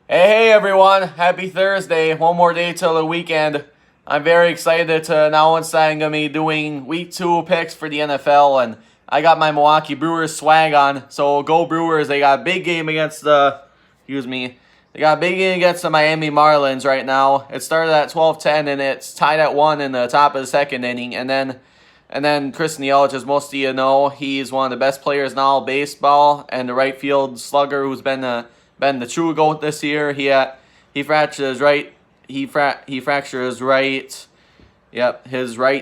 Hey everyone, happy Thursday. One more day till the weekend. I'm very excited to announce that I'm going to be doing week 2 picks for the NFL, and I got my Milwaukee Brewers swag on. So go Brewers. They got a big game against they got a big game against the Miami Marlins right now. It started at 12-10 and it's tied at 1 in the top of the second inning, and then Chris Yelich, as most of you know, he's one of the best players in all baseball, and the right field slugger who's been the true GOAT this year. He fractured his right he fractured his right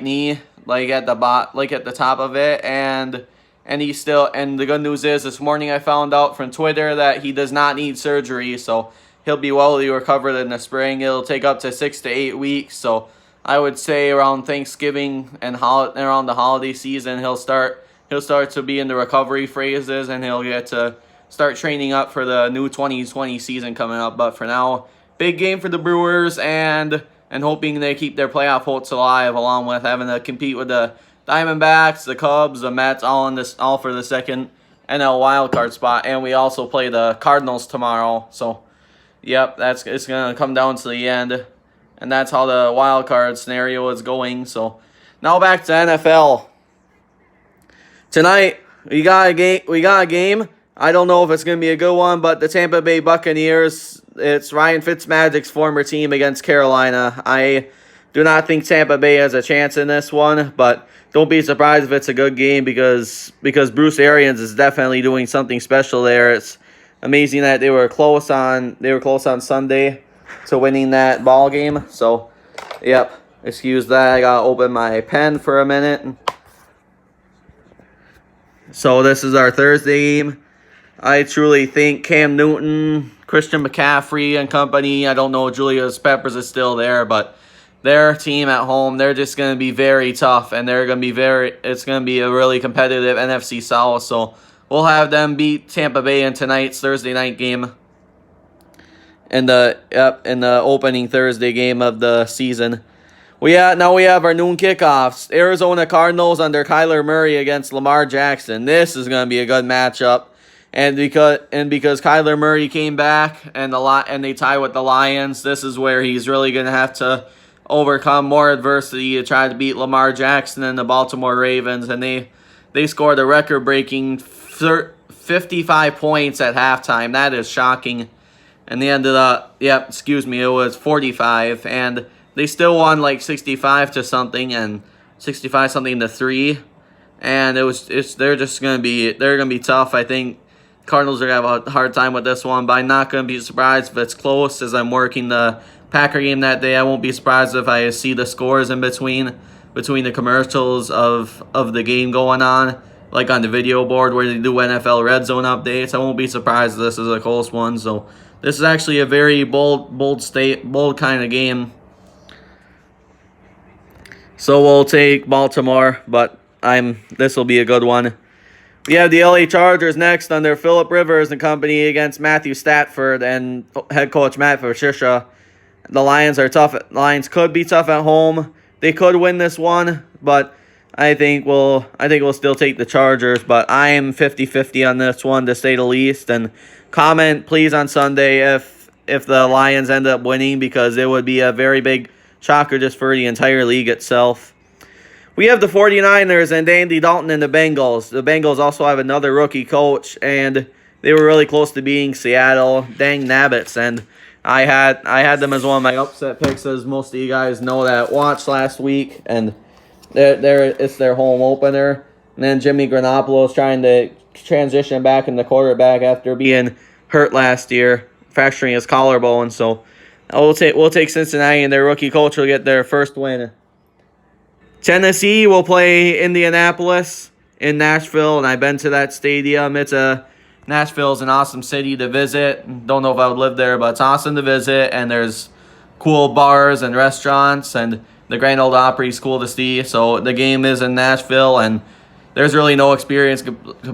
knee, like at the top of it, and the good news is this morning I found out from Twitter that he does not need surgery, so he'll be well recovered in the spring. It'll take up to 6 to 8 weeks, so I would say around Thanksgiving and around the holiday season he'll start to be in the recovery phases, and he'll get to start training up for the new 2020 season coming up. But for now, big game for the Brewers, and hoping they keep their playoff hopes alive, along with having to compete with the Diamondbacks, the Cubs, the Mets, all for the second NL wildcard spot. And we also play the Cardinals tomorrow. So, yep, it's gonna come down to the end, and that's how the wild card scenario is going. So now back to NFL. Tonight we got a game. I don't know if it's going to be a good one, but the Tampa Bay Buccaneers, it's Ryan Fitzmagic's former team against Carolina. I do not think Tampa Bay has a chance in this one, but don't be surprised if it's a good game because Bruce Arians is definitely doing something special there. It's amazing that they were close on Sunday to winning that ball game. So, yep, excuse that. I got to open my pen for a minute. So this is our Thursday game. I truly think Cam Newton, Christian McCaffrey and company, I don't know if Julius Peppers is still there, but their team at home, they're just going to be very tough, and it's going to be a really competitive NFC South. So we'll have them beat Tampa Bay in tonight's Thursday night game in the opening Thursday game of the season. Now we have our noon kickoffs. Arizona Cardinals under Kyler Murray against Lamar Jackson. This is going to be a good matchup. And because Kyler Murray came back and they tie with the Lions, this is where he's really going to have to overcome more adversity to try to beat Lamar Jackson and the Baltimore Ravens. And they scored a record-breaking 55 points at halftime. That is shocking. And they ended up, it was 45. And they still won like 65 to something and 65 something to 3. And they're gonna be tough. I think Cardinals are going to have a hard time with this one, but I'm not going to be surprised if it's close as I'm working the Packer game that day. I won't be surprised if I see the scores in between the commercials of the game going on, like on the video board where they do NFL Red Zone updates. I won't be surprised if this is a close one. So this is actually a very bold kind of game. So we'll take Baltimore, but this will be a good one. We have the LA Chargers next under Phillip Rivers and company against Matthew Stafford and head coach Matt Patricia. The Lions are tough. Lions could be tough at home. They could win this one, but I think we'll still take the Chargers. But I am 50-50 on this one, to say the least. And comment please on Sunday if the Lions end up winning, because it would be a very big shocker just for the entire league itself. We have the 49ers and Andy Dalton and the Bengals. The Bengals also have another rookie coach, and they were really close to beating Seattle. Dang nabbits. And I had them as one of my upset picks, as most of you guys know that watched last week. And it's their home opener. And then Jimmy Garoppolo is trying to transition back into quarterback after being hurt last year, fracturing his collarbone. So we'll take Cincinnati, and their rookie coach will get their first win. Tennessee will play Indianapolis in Nashville, and I've been to that stadium. Nashville's an awesome city to visit. Don't know if I would live there, but it's awesome to visit, and there's cool bars and restaurants, and the Grand Ole Opry's cool to see. So the game is in Nashville, and there's really no experience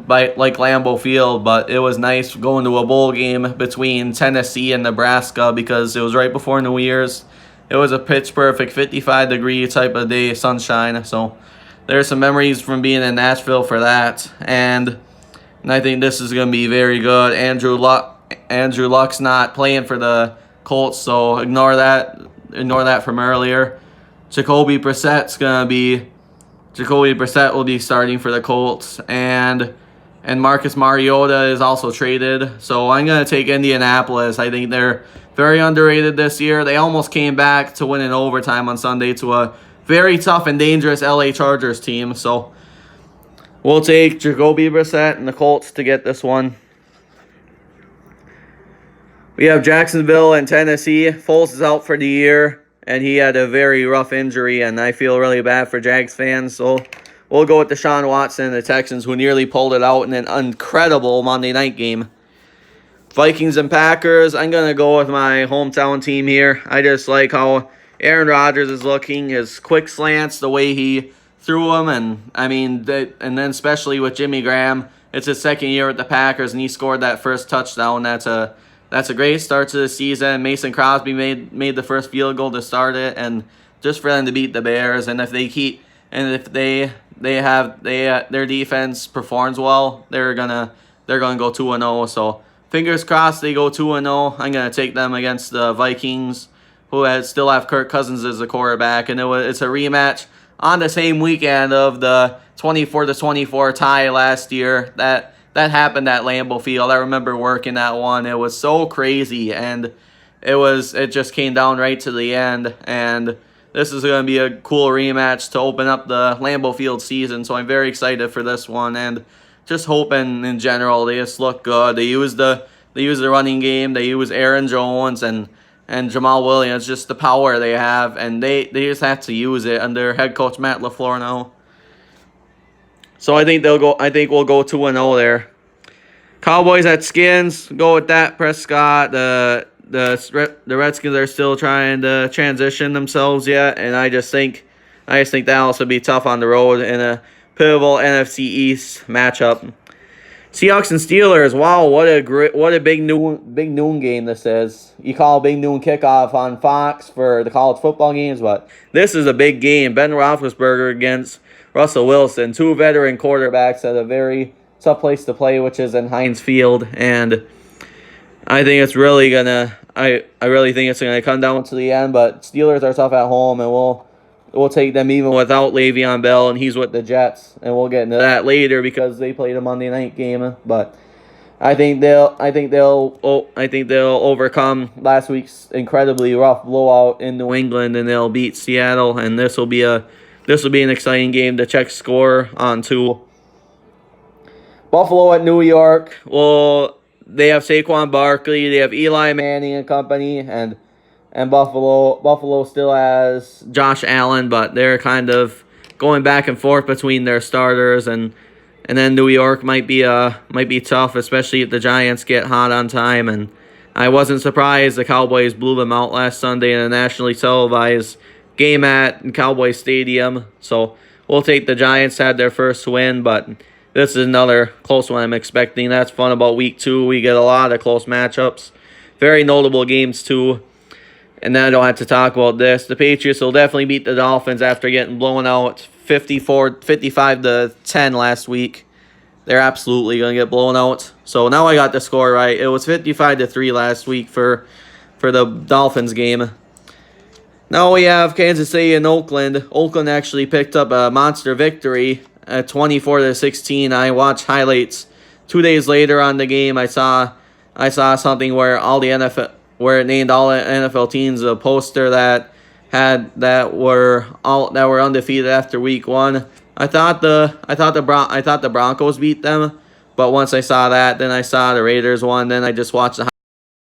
like Lambeau Field, but it was nice going to a bowl game between Tennessee and Nebraska because it was right before New Year's. It was a pitch-perfect 55-degree type of day, sunshine. So there's some memories from being in Nashville for that. And I think this is going to be very good. Andrew Luck Andrew Luck's not playing for the Colts, so ignore that. Ignore that from earlier. Jacoby Brissett will be starting for the Colts, and Marcus Mariota is also traded. So I'm going to take Indianapolis. I think they're very underrated this year. They almost came back to win in overtime on Sunday to a very tough and dangerous LA Chargers team. So we'll take Jacoby Brissett and the Colts to get this one. We have Jacksonville and Tennessee. Foles is out for the year, and he had a very rough injury, and I feel really bad for Jags fans. So we'll go with Deshaun Watson and the Texans, who nearly pulled it out in an incredible Monday night game. Vikings and Packers. I'm going to go with my hometown team here. I just like how Aaron Rodgers is looking, his quick slants, the way he threw them, and then especially with Jimmy Graham. It's his second year with the Packers, and he scored that first touchdown. That's a great start to the season. Mason Crosby made the first field goal to start it, and just for them to beat the Bears, and if their defense performs well, they're gonna go 2-0. So fingers crossed they go 2-0. I'm gonna take them against the Vikings, who still have Kirk Cousins as the quarterback, and it's a rematch on the same weekend of the 24-24 tie last year. That happened at Lambeau Field. I remember working that one. It was so crazy, and it just came down right to the end. And this is going to be a cool rematch to open up the Lambeau Field season. So I'm very excited for this one, and just hoping in general they just look good. They use the running game. They use Aaron Jones and Jamal Williams. Just the power they have, and they just have to use it under head coach Matt LaFleur now. So I think we'll go 2-0 there. Cowboys at Skins. Go with Dak Prescott. The Redskins are still trying to transition themselves yet, and I just think that'll also be tough on the road in a pivotal NFC East matchup. Seahawks and Steelers. Wow, what a big noon game this is. You call a big noon kickoff on Fox for the college football games, but this is a big game. Ben Roethlisberger against Russell Wilson, two veteran quarterbacks at a very tough place to play, which is in Heinz Field, and I think it's really gonna. I really think it's gonna come down to the end. But Steelers are tough at home, and we'll take them even without Le'Veon Bell, and he's with the Jets, and we'll get into that later because they played a Monday night game. But I think they'll overcome last week's incredibly rough blowout in New England, and they'll beat Seattle, and this will be an exciting game to check score on too. Buffalo at New York. Well, they have Saquon Barkley, they have Eli Manning and company, and Buffalo still has Josh Allen, but they're kind of going back and forth between their starters, and then New York might be tough, especially if the Giants get hot on time. And I wasn't surprised the Cowboys blew them out last Sunday in a nationally televised game at Cowboy Stadium. So we'll take the Giants. Had their first win, but this is another close one I'm expecting. That's fun about week 2. We get a lot of close matchups. Very notable games too. And then I don't have to talk about this. The Patriots will definitely beat the Dolphins after getting blown out 55-10 last week. They're absolutely going to get blown out. So now I got the score right. It was 55-3 last week for the Dolphins game. Now we have Kansas City and Oakland. Oakland actually picked up a monster victory at 24-16. I watched highlights 2 days later on the game. I saw something where it named all the NFL teams, a poster that were undefeated after week 1. I thought the Broncos beat them, but once I saw that, then I saw the Raiders won. Then I just watched the